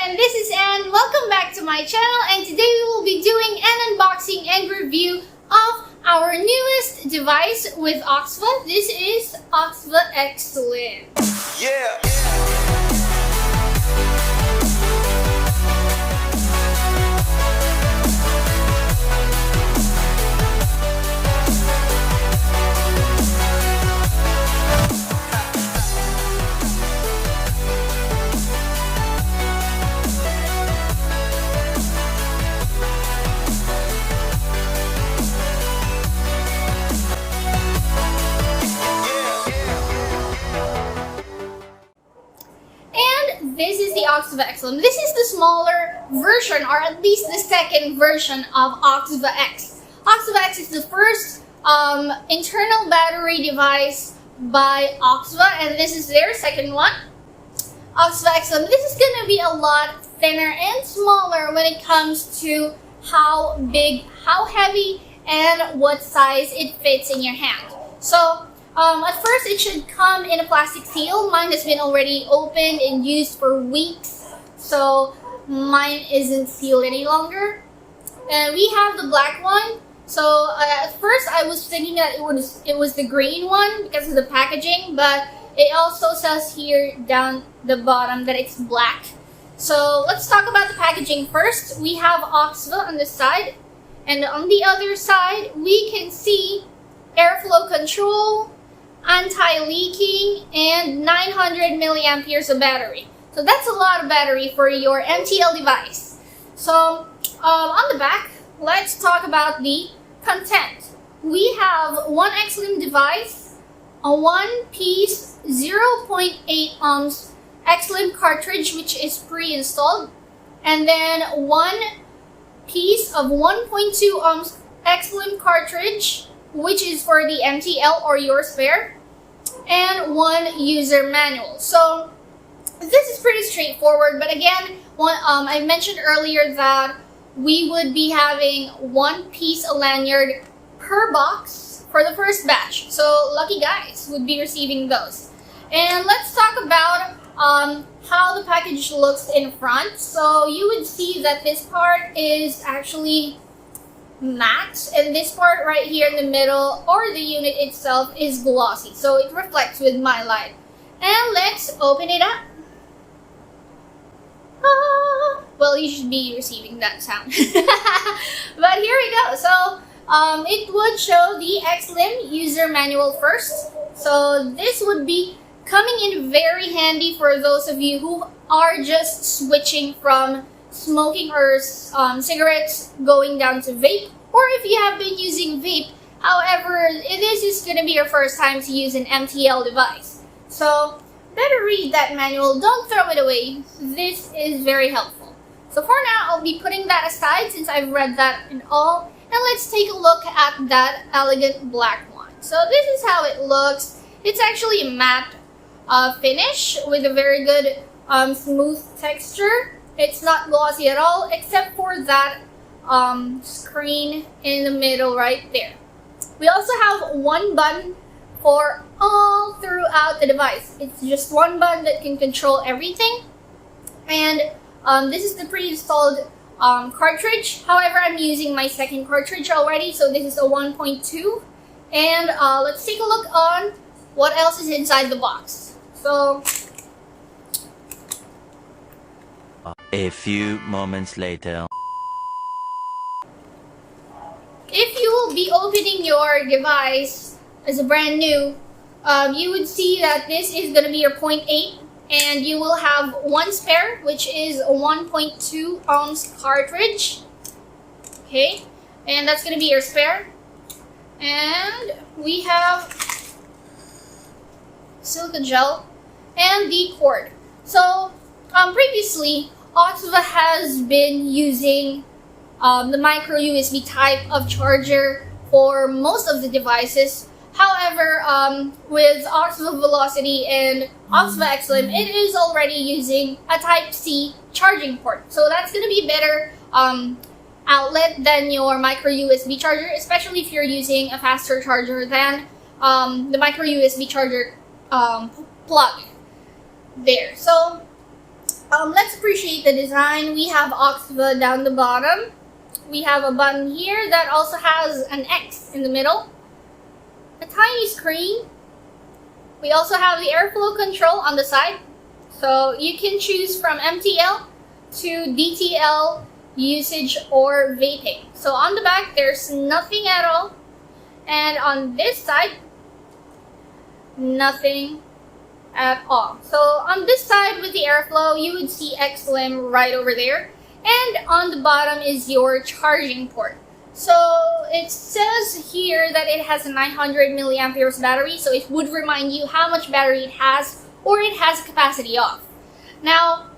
and this is Anne. Welcome back to my channel, and today we will be doing an unboxing and review of our newest device with OXVA. This is OXVA XLIM. Yeah. This is the OXVA XLIM. This is the smaller version, or at least the second version of OXVA X. OXVA X is the first internal battery device by OXVA, and this is their second one, OXVA XLIM. This is going to be a lot thinner and smaller when it comes to how big, how heavy, and what size it fits in your hand. So, at first, it should come in a plastic seal. Mine has been already opened and used for weeks, so mine isn't sealed any longer. And we have the black one. So at first, I was thinking that it was the green one because of the packaging, but it also says here down the bottom that it's black. So let's talk about the packaging first. We have OXVA on this side, and on the other side, we can see airflow control, anti-leaking, and 900 milliamperes of battery. So that's a lot of battery for your MTL device. So on the back, let's talk about the content. We have one XLIM device, a one-piece 0.8 ohms XLIM cartridge, which is pre-installed, and then one piece of 1.2 ohms XLIM cartridge, which is for the MTL or your spare, and one user manual. So this is pretty straightforward, but again, I mentioned earlier that we would be having one piece of lanyard per box for the first batch. So lucky guys would be receiving those. And let's talk about how the package looks in front. So you would see that this part is actually matte, and this part right here in the middle, or the unit itself, is glossy, so it reflects with my light. And let's open it up. Well, you should be receiving that sound. But here we go. So it would show the XLIM user manual first. So this would be coming in very handy for those of you who are just switching from smoking or cigarettes going down to vape, or if you have been using vape, however, this is going to be your first time to use an MTL device. So better read that manual, don't throw it away. This is very helpful. So for now, I'll be putting that aside since I've read that and all, and let's take a look at that elegant black one. So this is how it looks. It's actually a matte finish with a very good smooth texture. It's not glossy at all, except for that screen in the middle right there. We also have one button for all throughout the device. It's just one button that can control everything. And this is the pre-installed cartridge. However, I'm using my second cartridge already, so this is a 1.2. And let's take a look on what else is inside the box. So a few moments later. if you will be opening your device as a brand new, you would see that this is going to be your 0.8, and you will have one spare, which is a 1.2 ohms cartridge. Okay, and that's going to be your spare. And we have silicone gel and the cord. So previously, OXVA has been using the micro USB type of charger for most of the devices. However, with OXVA Velocity and OXVA XLIM, it is already using a Type-C charging port. So that's going to be a better outlet than your micro USB charger, especially if you're using a faster charger than the micro USB charger plug there. So Let's appreciate the design. We have OXVA down the bottom. We have a button here that also has an X in the middle. A tiny screen. We also have the airflow control on the side. So you can choose from MTL to DTL usage or vaping. So on the back, there's nothing at all. And on this side, nothing at all. So on this side with the airflow, you would see XLIM right over there. And on the bottom is your charging port. So it says here that it has a 900 milliamperes battery. So it would remind you how much battery it has, or it has a capacity of. Now,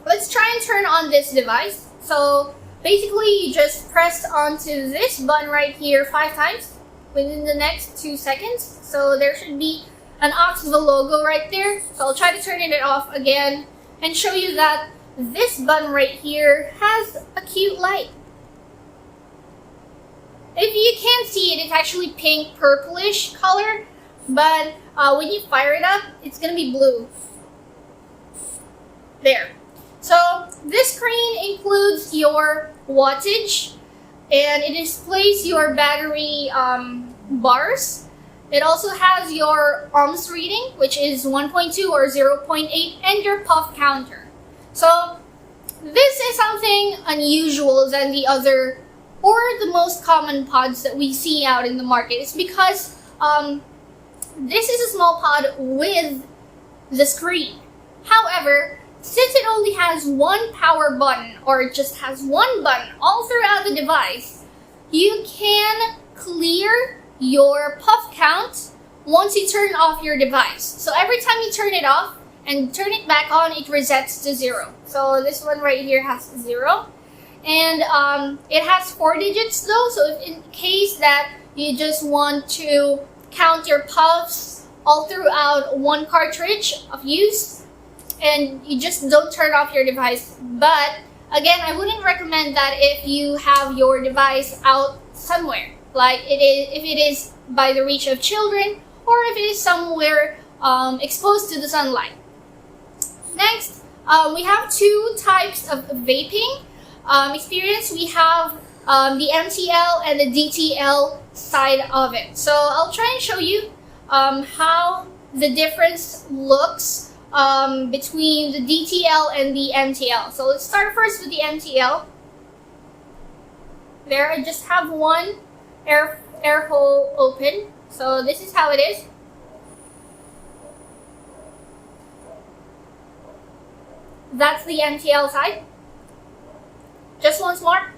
let's try and turn on this device. So basically, you just press onto this button right here 5 times within the next 2 seconds. So there should be an OXVA logo right there. So I'll try to turn it off again and show you that this button right here has a cute light. If you can't see it, it's actually pink purplish color, but when you fire it up, it's gonna be blue. There. So this screen includes your wattage, and it displays your battery bars. It also has your ohms reading, which is 1.2 or 0.8, and your puff counter. So this is something unusual than the other or the most common pods that we see out in the market. It's because this is a small pod with the screen. However, since it only has one power button, or it just has one button all throughout the device, you can clear your puff count once you turn off your device. So every time you turn it off and turn it back on, it resets to 0. So this one right here has 0. And it has 4 digits though, so if in case that you just want to count your puffs all throughout one cartridge of use, and you just don't turn off your device. But again, I wouldn't recommend that if you have your device out somewhere, like if it is by the reach of children, or if it is somewhere exposed to the sunlight. Next, we have 2 types of vaping experience. We have the MTL and the DTL side of it. So I'll try and show you how the difference looks between the DTL and the MTL. So let's start first with the MTL. There, I just have one air hole open. So this is how it is. That's the MTL side. Just once more.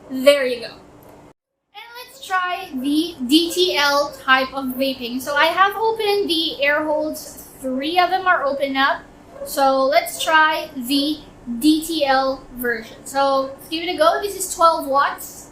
There you go. And let's try the DTL type of vaping. So I have opened the air holes. 3 of them are open up. So let's try the DTL version. So let's give it a go. This is 12 watts.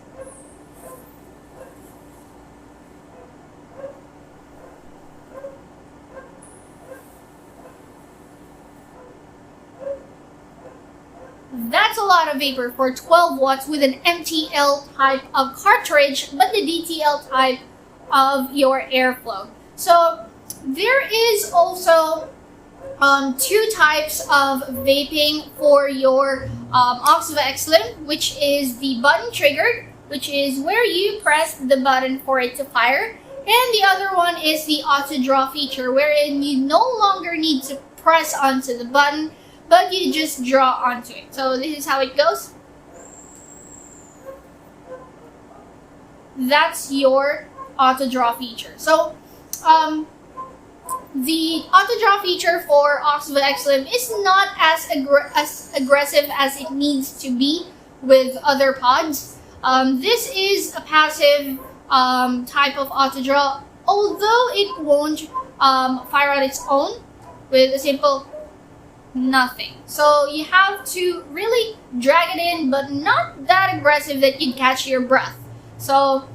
That's a lot of vapor for 12 watts with an MTL type of cartridge, but the DTL type of your airflow. So there is also 2 types of vaping for your OXVA XLIM, which is the button triggered, which is where you press the button for it to fire, and the other one is the auto draw feature, wherein you no longer need to press onto the button, but you just draw onto it. So this is how it goes. That's your auto draw feature. So the auto draw feature for OXVA XLIM is not as aggressive as it needs to be with other pods. This is a passive type of auto draw, although it won't fire on its own with a simple nothing. So you have to really drag it in, but not that aggressive that you'd catch your breath. So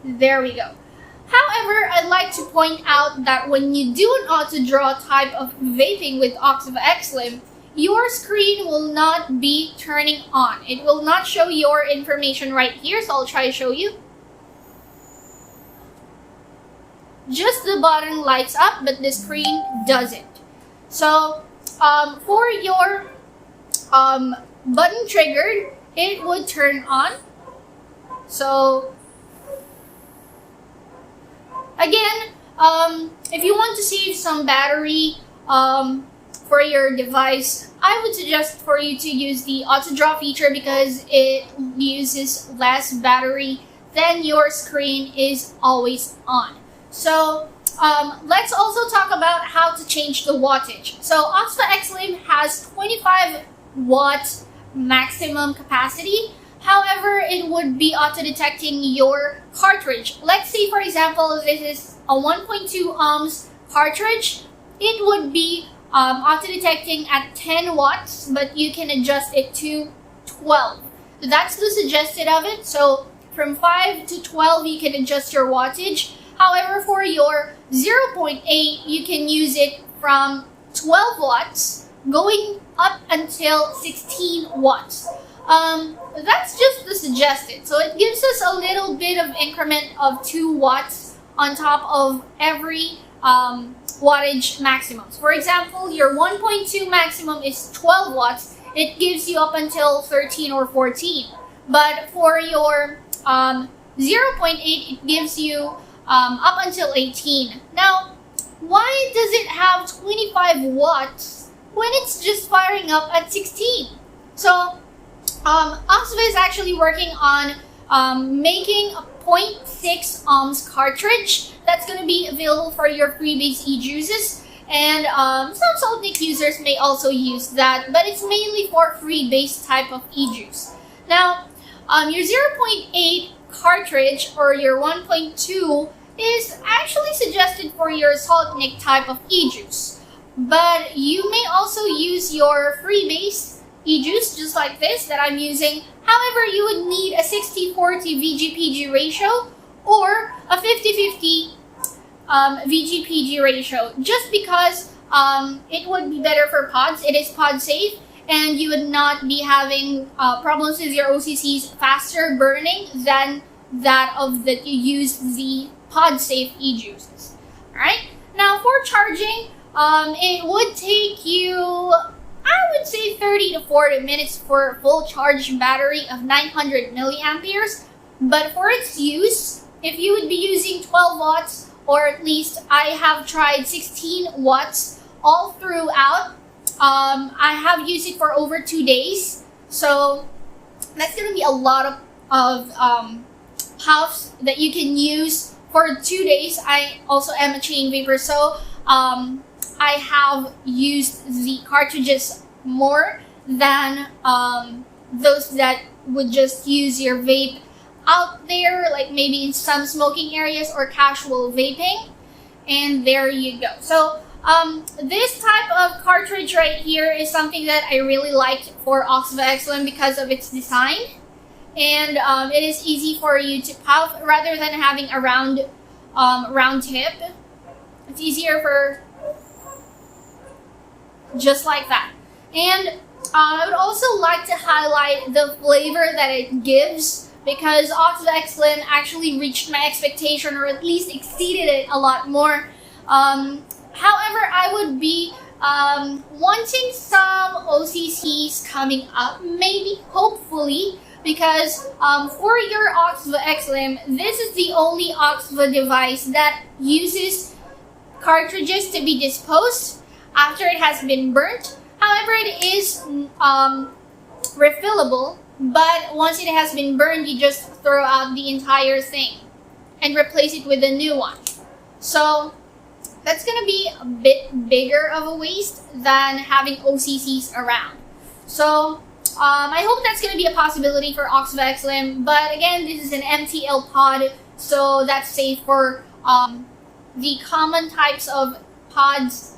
there we go. However, I'd like to point out that when you do an auto draw type of vaping with OXVA XLIM, your screen will not be turning on. It will not show your information right here, so I'll try to show you. just the button lights up, but the screen doesn't. So for your button triggered, it would turn on. So again, if you want to save some battery for your device, I would suggest for you to use the auto draw feature because it uses less battery than your screen is always on. So let's also talk about how to change the wattage. So OXVA XLIM has 25 watt maximum capacity. However, it would be auto-detecting your cartridge. Let's say, for example, this is a 1.2 ohms cartridge. It would be auto-detecting at 10 watts, but you can adjust it to 12. So that's the suggested of it. So from 5 to 12, you can adjust your wattage. However, for your 0.8, you can use it from 12 watts going up until 16 watts. That's just the suggested. So it gives us a little bit of increment of 2 watts on top of every wattage maximums. For example, your 1.2 maximum is 12 watts. It gives you up until 13 or 14. But for your 0.8, it gives you up until 18. Now, why does it have 25 watts when it's just firing up at 16? So OXVA is actually working on making a 0.6 ohms cartridge that's going to be available for your freebase e-juices, and some Soltnik users may also use that, but it's mainly for freebase type of e-juice. Now, your 0.8 cartridge or your 1.2 is actually suggested for your Soltnik type of e-juice, but you may also use your freebase e-juice just like this that I'm using. However, you would need a 60-40 VGPG ratio or a 50-50 VGPG ratio, just because it would be better for pods. It is pod safe, and you would not be having problems with your OCCs faster burning than that of that you use the pod safe e-juices. Alright, now for charging, it would take you, I would say, 30 to 40 minutes for a full charged battery of 900 milliamperes. But for its use, if you would be using 12 watts, or at least I have tried 16 watts all throughout, I have used it for over 2 days. So that's going to be a lot of puffs that you can use for 2 days. I also am a chain vapor, so I have used the cartridges more than those that would just use your vape out there, like maybe in some smoking areas or casual vaping. And there you go. So this type of cartridge right here is something that I really liked for OXVA XLIM because of its design. And it is easy for you to puff rather than having a round tip. It's easier for just like that. And I would also like to highlight the flavor that it gives, because OXVA XLIM actually reached my expectation, or at least exceeded it a lot more. However, I would be wanting some OCCs coming up, maybe, hopefully, because for your OXVA XLIM, this is the only OXVA device that uses cartridges to be disposed after it has been burnt. However, it is refillable, but once it has been burned, you just throw out the entire thing and replace it with a new one. So that's going to be a bit bigger of a waste than having OCCs around. So I hope that's going to be a possibility for OXVA XLIM, but again, this is an MTL pod, so that's safe for the common types of pods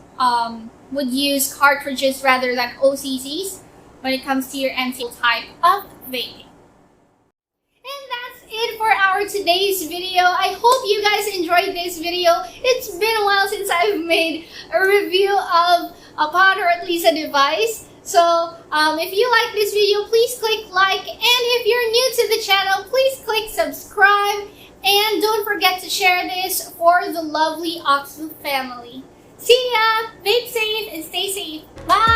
would use cartridges rather than OCCs when it comes to your MTL type of vaping. And that's it for our today's video. I hope you guys enjoyed this video. It's been a while since I've made a review of a pod, or at least a device. So if you like this video, please click like, and if you're new to the channel, please click subscribe And don't forget to share this for the lovely OXVA family. See ya! Vape safe and stay safe. Bye!